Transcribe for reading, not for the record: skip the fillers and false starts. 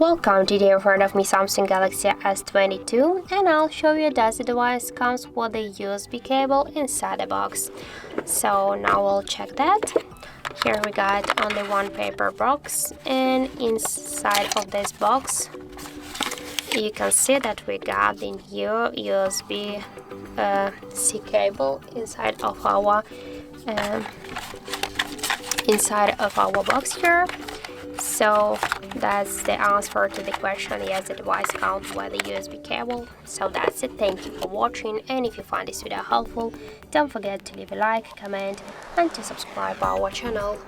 Welcome, today in front of me Samsung Galaxy S22 and I'll show you that the device comes with a USB cable inside the box. So now we'll check that. Here we got only one paper box, and inside of this box you can see that we got the new USB-C cable inside of our box here. So that's the answer to the question, yes, the device comes with a USB cable. So that's it. Thank you for watching, and if you find this video helpful, don't forget to leave a like, comment and to subscribe our channel.